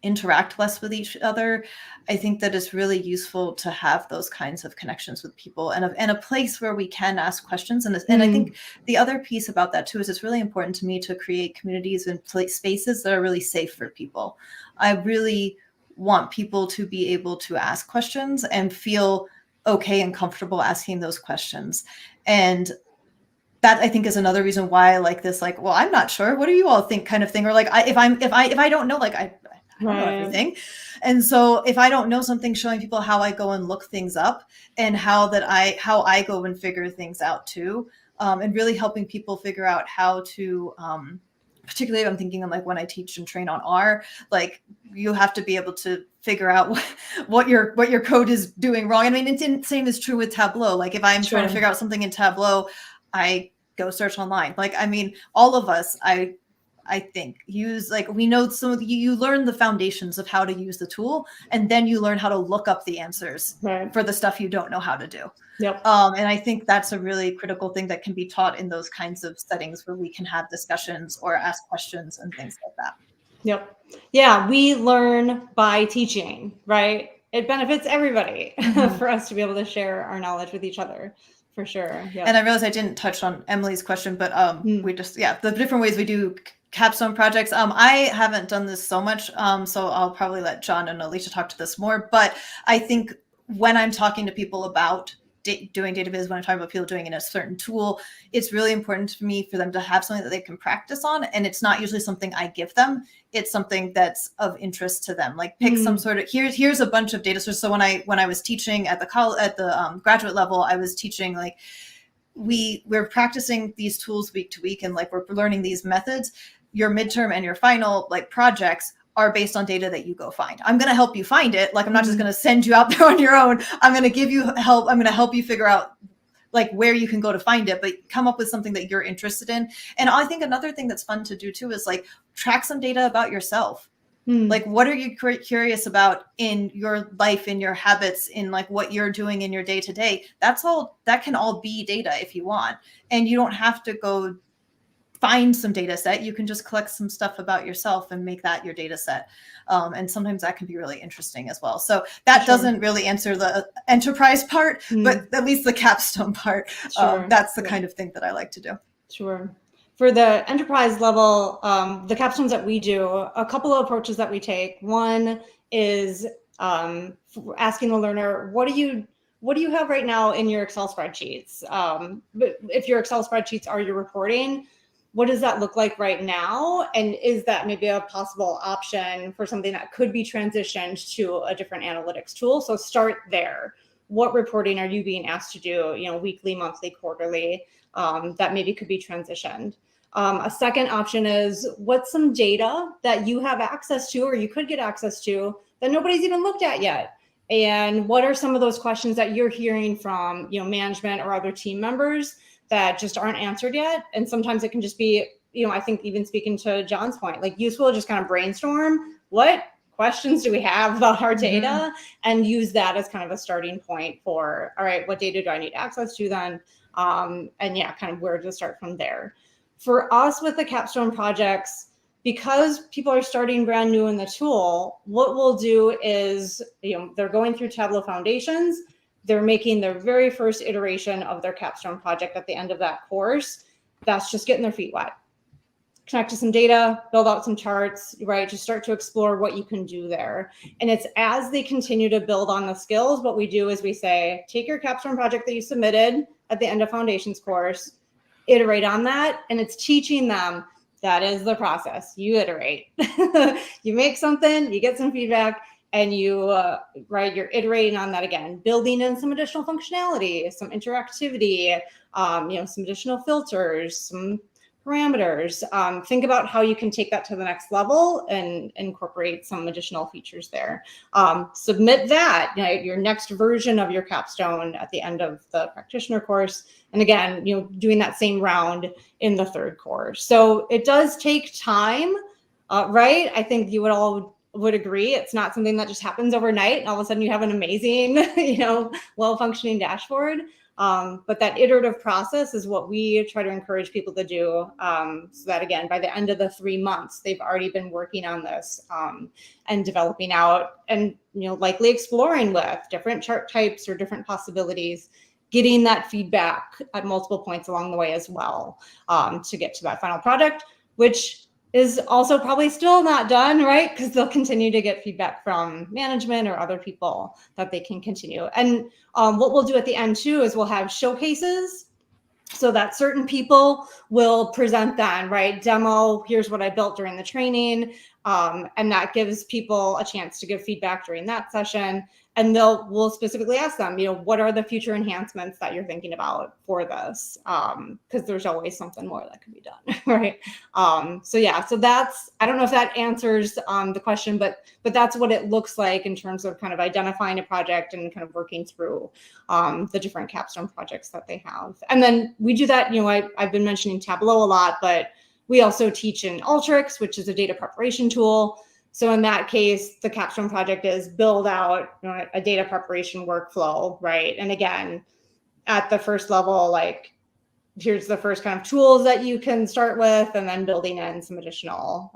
interact less with each other, I think that it's really useful to have those kinds of connections with people, and a place where we can ask questions. And I think the other piece about that too is it's really important to me to create communities and spaces that are really safe for people. I really want people to be able to ask questions and feel okay and comfortable asking those questions. And that, I think, is another reason why I like this, like, well, I'm not sure, what do you all think kind of thing? Or like, if I don't know, like, I don't know everything. And so if I don't know something, showing people how I go and look things up, and how I go and figure things out too. And really helping people figure out how to, particularly I'm thinking of like when I teach and train on R, like you have to be able to figure out what your code is doing wrong. I mean, it's the same is true with Tableau. Like if I'm trying to figure out something in Tableau, I go search online. Like, I mean, all of us, I think use, like, we know some of you learn the foundations of how to use the tool, and then you learn how to look up the answers for the stuff you don't know how to do.
Yep.
And I think that's a really critical thing that can be taught in those kinds of settings where we can have discussions or ask questions and things like that.
Yep. Yeah, we learn by teaching, right? It benefits everybody for us to be able to share our knowledge with each other. For sure. Yep.
And I realized I didn't touch on Emily's question, but we just, the different ways we do capstone projects. I haven't done this so much, so I'll probably let John and Alicia talk to this more. But I think when I'm talking to people about doing data viz, when I'm talking about people doing it in a certain tool, it's really important to me for them to have something that they can practice on. And it's not usually something I give them. It's something that's of interest to them. Like pick some sort of, here's a bunch of data sources. So when I was teaching at the graduate level, I was teaching like, we're practicing these tools week to week, and like we're learning these methods. Your midterm and your final like projects are based on data that you go find. I'm going to help you find it. Like, I'm not just going to send you out there on your own. I'm going to give you help. I'm going to help you figure out like where you can go to find it, but come up with something that you're interested in. And I think another thing that's fun to do too is like track some data about yourself. Like, what are you curious about in your life, in your habits, in like what you're doing in your day to day? That can all be data if you want. And you don't have to go find some data set. You can just collect some stuff about yourself and make that your data set. And sometimes that can be really interesting as well. So that doesn't really answer the enterprise part, but at least the capstone part. That's the kind of thing that I like to do.
Sure. For the enterprise level, the capstones that we do, a couple of approaches that we take. One is asking the learner, what do you have right now in your Excel spreadsheets? But if your Excel spreadsheets are your reporting, what does that look like right now? And is that maybe a possible option for something that could be transitioned to a different analytics tool? So start there. What reporting are you being asked to do, weekly, monthly, quarterly, that maybe could be transitioned? A second option is, what's some data that you have access to or you could get access to that nobody's even looked at yet? And what are some of those questions that you're hearing from management or other team members that just aren't answered yet? And sometimes it can just be, I think even speaking to John's point, like useful to just kind of brainstorm, what questions do we have about our data, and use that as kind of a starting point for, all right, what data do I need access to then? And yeah, kind of where to start from there. For us with the capstone projects, because people are starting brand new in the tool, what we'll do is, they're going through Tableau Foundations, they're making their very first iteration of their capstone project at the end of that course. That's just getting their feet wet. Connect to some data, build out some charts, right? Just start to explore what you can do there. And it's as they continue to build on the skills, what we do is we say, take your capstone project that you submitted at the end of Foundations course, iterate on that, and it's teaching them that is the process. You iterate. You make something, you get some feedback, and you're iterating on that again, building in some additional functionality, some interactivity, some additional filters, some parameters. Think about how you can take that to the next level and incorporate some additional features there. Submit that, your next version of your capstone at the end of the practitioner course. And again, doing that same round in the third course. So it does take time, right? I think you would agree. It's not something that just happens overnight and all of a sudden you have an amazing, well-functioning dashboard. But that iterative process is what we try to encourage people to do, so that again, by the end of the 3 months, they've already been working on this and developing out and likely exploring with different chart types or different possibilities, getting that feedback at multiple points along the way as well, to get to that final product, which is also probably still not done, right? Because they'll continue to get feedback from management or other people that they can continue. And what we'll do at the end too is we'll have showcases so that certain people will present then, right? Demo, here's what I built during the training. And that gives people a chance to give feedback during that session. And we'll specifically ask them, what are the future enhancements that you're thinking about for this? Because there's always something more that could be done, right? So that's, I don't know if that answers the question, but that's what it looks like in terms of kind of identifying a project and kind of working through the different capstone projects that they have. And then we do that, I've been mentioning Tableau a lot, but we also teach in Alteryx, which is a data preparation tool. So in that case, the capstone project is build out a data preparation workflow, right? And again, at the first level, like here's the first kind of tools that you can start with, and then building in some additional,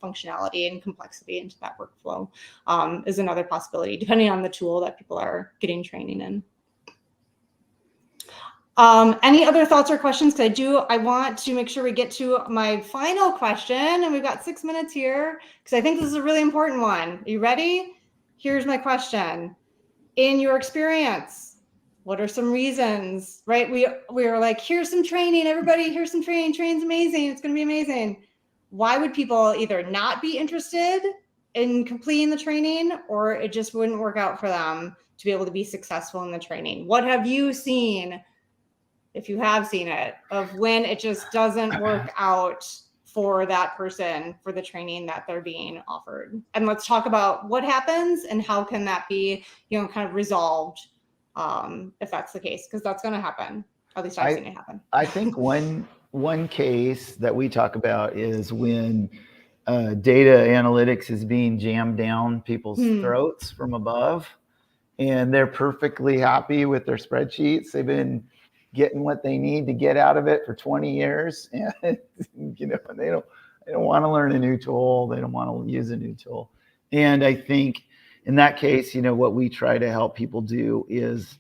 functionality and complexity into that workflow is another possibility, depending on the tool that people are getting training in. Any other thoughts or questions? Because I want to make sure we get to my final question, and we've got 6 minutes here because I think this is a really important one. Are you ready? Here's my question. In your experience, What are some reasons, right? We were like, here's some training, everybody, here's some training. Training's amazing. It's going to be amazing. Why would people either not be interested in completing the training, or it just wouldn't work out for them to be able to be successful in the training? What have you seen, if you have seen it, of when it just doesn't work out for that person for the training that they're being offered? And let's talk about what happens and how can that be, kind of resolved, if that's the case, because that's going to happen. At least I've seen it happen.
I think one case that we talk about is when data analytics is being jammed down people's throats from above, and they're perfectly happy with their spreadsheets. They've been getting what they need to get out of it for 20 years, and they don't want to learn a new tool. They don't want to use a new tool. And I think in that case, what we try to help people do is,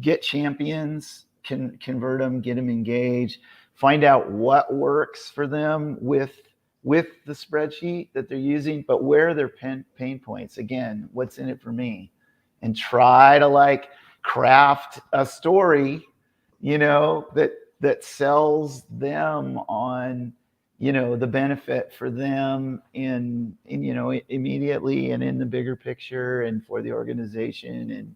get champions, convert them, get them engaged, find out what works for them with the spreadsheet that they're using, but where are their pain points? Again, what's in it for me? And try to craft a story, that sells them on, the benefit for them in immediately and in the bigger picture and for the organization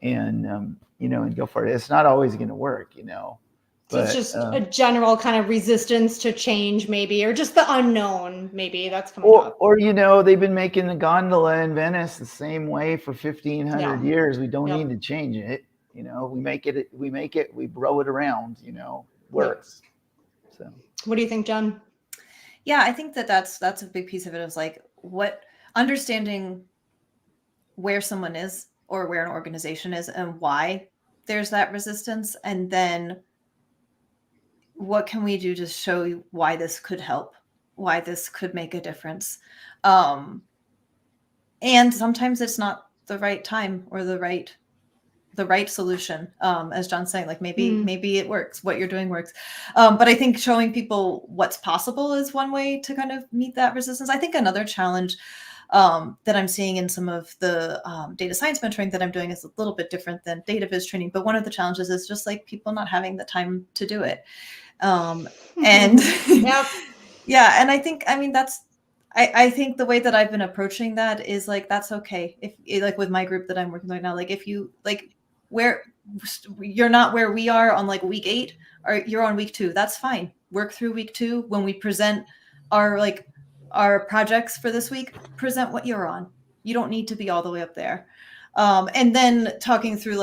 and go for it. It's not always going to work,
So it's just a general kind of resistance to change, maybe, or just the unknown, maybe that's coming up.
Or they've been making the gondola in Venice the same way for 1,500 years. We don't need to change it. We make it, we grow it around, works. So
what do you think, Jen?
Yeah, I think that's a big piece of it, is what understanding where someone is or where an organization is and why there's that resistance, and then what can we do to show you why this could help, why this could make a difference. And sometimes it's not the right time or the right solution. As John's saying, maybe it works, what you're doing works. But I think showing people what's possible is one way to kind of meet that resistance. I think another challenge that I'm seeing in some of the data science mentoring that I'm doing is a little bit different than data viz training. But one of the challenges is just people not having the time to do it. And
Yep.
Yeah. And I think the way that I've been approaching that is that's okay. If with my group that I'm working with right now, if you where you're not where we are on week 8 or you're on week 2, that's fine. Work through week 2. When we present our projects for this week, present what you're on. You don't need to be all the way up there. And then talking through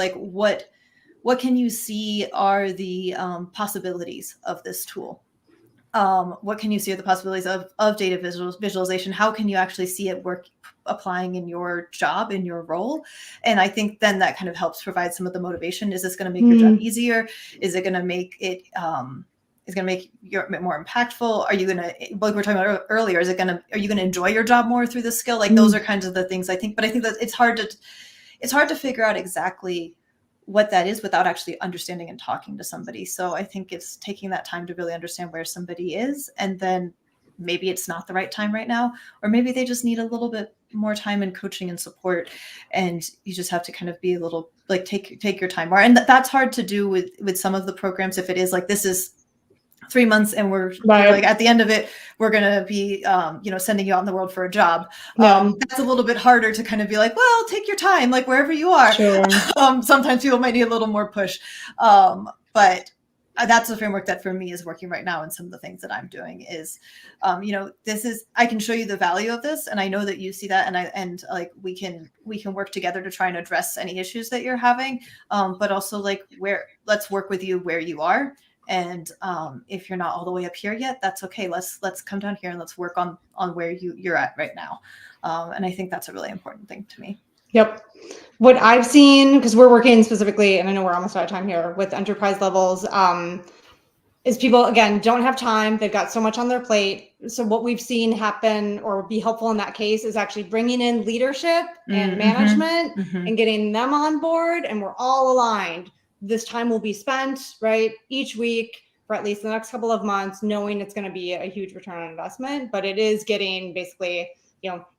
what can you see are the possibilities of this tool? What can you see are the possibilities of data visualization? How can you actually see it work, applying in your job, in your role? And I think then that kind of helps provide some of the motivation. Is this going to make your job easier? Is it going to make it is going to make your more impactful? Are you going to, like we were talking about earlier, are you going to enjoy your job more through this skill? Those are kinds of the things I think, but I think that it's hard to figure out exactly what that is without actually understanding and talking to somebody. So I think it's taking that time to really understand where somebody is, and then maybe it's not the right time right now, or maybe they just need a little bit more time and coaching and support, and you just have to kind of be a little take your time more. And that's hard to do with some of the programs. If it is this is 3 months and we're at the end of it, we're going to be, sending you out in the world for a job. That's a little bit harder to kind of be well, take your time, wherever you are.
Sure.
Sometimes people might need a little more push. But that's the framework that for me is working right now. And some of the things that I'm doing is, I can show you the value of this, and I know that you see that. And we can work together to try and address any issues that you're having. But also let's work with you where you are. And if you're not all the way up here yet, that's okay. Let's come down here and let's work on where you're at right now. And I think that's a really important thing to me.
Yep. What I've seen, because we're working specifically, and I know we're almost out of time here, with enterprise levels, is people, again, don't have time. They've got so much on their plate. So what we've seen happen or be helpful in that case is actually bringing in leadership and management and getting them on board. And we're all aligned. This time will be spent, right, each week for at least the next couple of months, knowing it's going to be a huge return on investment. But it is getting basically,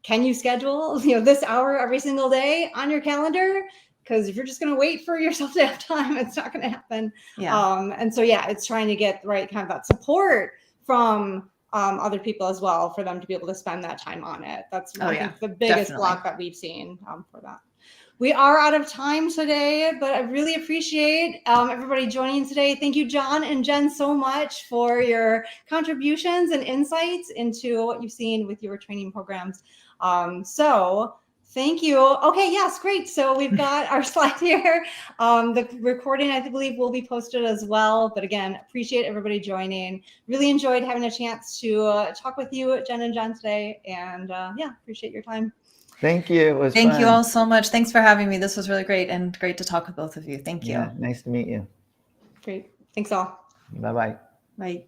can you schedule, this hour every single day on your calendar? because if you're just going to wait for yourself to have time, it's not going to happen.
Yeah.
And so, yeah, it's trying to get the right kind of that support from other people as well for them to be able to spend that time on it. That's I think the biggest block that we've seen for that. We are out of time today, but I really appreciate everybody joining today. Thank you, John and Jen, so much for your contributions and insights into what you've seen with your training programs. So thank you. Okay, yes, great. So we've got our slide here. The recording, I believe, will be posted as well. But again, appreciate everybody joining. Really enjoyed having a chance to talk with you, Jen and John, today. And yeah, appreciate your time.
Thank you. It was
Thank
fun.
you all so much. Thanks for having me. This was really great and great to talk with both of you. Thank you.
Yeah, nice to meet you.
Great. Thanks all.
Bye-bye.
Bye.